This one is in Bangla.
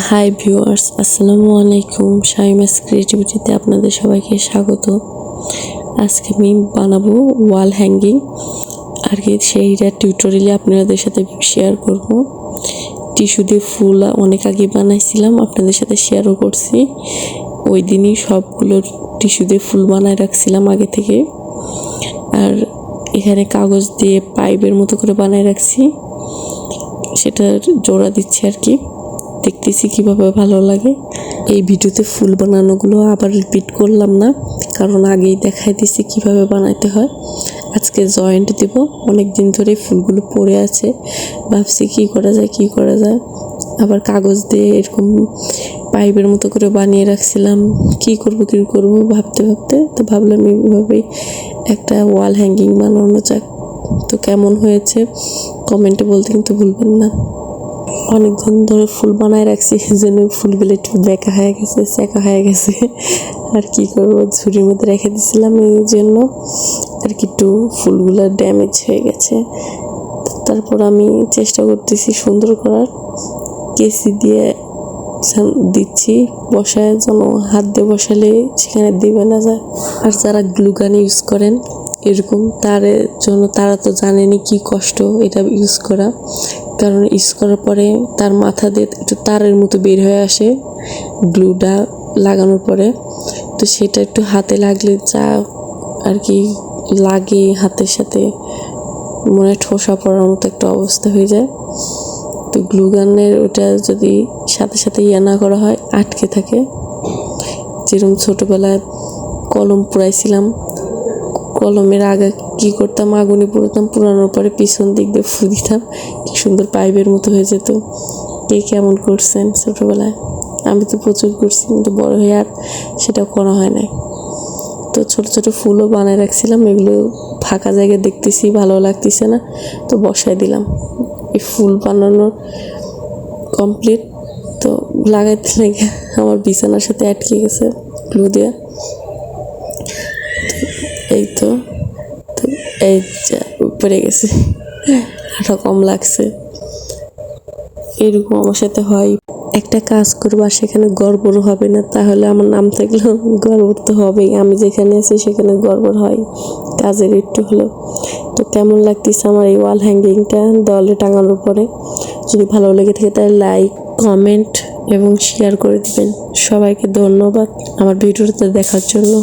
হাই ভিউয়ার্স, আসসালামু আলাইকুম। শাইমাস ক্রিয়েটিভিটিতে আপনাদের সবাইকে স্বাগত। আজকে আমি বানাবো ওয়াল হ্যাঙ্গিং আর কি, সেইটা টিউটোরিয়ালে আপনাদের সাথে শেয়ার করব। টিস্যু দিয়ে ফুল অনেক আগে বানাইছিলাম, আপনাদের সাথে শেয়ারও করছি। ওই দিনই সবগুলো টিস্যু দিয়ে ফুল বানায় রাখছিলাম আগে থেকে। আর এখানে কাগজ দিয়ে পাইপের মতো করে বানায় রাখছি, সেটা জোড়া দিচ্ছি আর কি। দেখতেছি কিভাবে ভালো লাগে। এই ভিডিওতে ফুল বানানোগুলো আবার রিপিট করলাম না, কারণ আগেই দেখাই দিছি কিভাবে বানাইতে হয়। আজকে জয়েন্ট দিব। অনেক দিন ধরে ফুলগুলো পড়ে আছে, ভাবছি কি করা যায়। আবার কাগজ দিয়ে এরকম পাইপের মতো করে বানিয়ে রাখছিলাম। কি করব ভাবতে তো ভাবলাম এইভাবেই একটা ওয়াল হ্যাঙ্গিং বানানো যাক। তো কেমন হয়েছে কমেন্টে বলতে কিন্তু ভুলবেন না। অনেকক্ষণ ধরে ফুল বানায় রাখছি, যেন ফুলগুলো একটু বেঁকা হয়ে গেছে, চেকা হয়ে গেছে। আর কি করবো, ঝুড়ির মধ্যে রেখে দিয়েছিলাম, এই জন্য আর কি একটু ফুলগুলো ড্যামেজ হয়ে গেছে। তারপর আমি চেষ্টা করতেছি সুন্দর করার, কেসি দিয়ে দিচ্ছি বসায়, যেন হাত দিয়ে বসালে সেখানে দিবে না যায়। আর যারা গ্লুগান ইউজ করেন এরকম, তার জন্য তারা তো জানেনি কি কষ্ট এটা ইউজ করা। কারণ ইউজ করার পরে তার মাথা দিয়ে একটু তারের মতো বের হয়ে আসে গ্লুটা লাগানোর পরে। তো সেটা একটু হাতে লাগলে যা আর কি লাগে, হাতের সাথে মনে ঠোসা পড়ার মতো একটা অবস্থা হয়ে যায়। তো গ্লুগানের ওটা যদি সাথে সাথে না করা হয়, আটকে থাকে। যেরকম ছোটোবেলায় কলম পুড়াইছিলাম, কলমের আগে কি করতাম, আগুনে পুড়াতাম, পুরানোর পরে পিছন দিক দিয়ে ফু দিতাম, কি সুন্দর পাইপের মতো হয়ে যেত। কে কেমন করছেন ছোটোবেলায়? আমি তো প্রচুর করছি, কিন্তু বড় হয়ে আর সেটা করা হয় নাই। তো ছোট ছোট ফুলও বানায় রাখছিলাম, এগুলো ফাঁকা জায়গায় দেখতেছি ভালো লাগতেছে না, তো বসায় দিলাম। এই ফুল বানানো কমপ্লিট। তো লাগাইতে লেগে আমার বিছানার সাথে আটকে গেছে গ্লু দিয়ে। এই তো এই পড়ে গেছে, আঠা কম লাগছে। এরকম আমার সাথে হয়। একটা কাজ করবো, আর সেখানে গড়বড় হবে না, তাহলে আমার নাম থাকলেও গড়বড় তো হবেই। আমি যেখানে আছি সেখানে গড়বড় হয় কাজের একটু হলো। তো কেমন লাগতেছে আমার এই ওয়াল হ্যাঙ্গিংটা দেওয়ালে টাঙানোর পরে? যদি ভালো লেগে থাকে তাহলে লাইক, কমেন্ট এবং শেয়ার করে দিবেন। সবাইকে ধন্যবাদ আমার ভিডিওটা দেখার জন্য।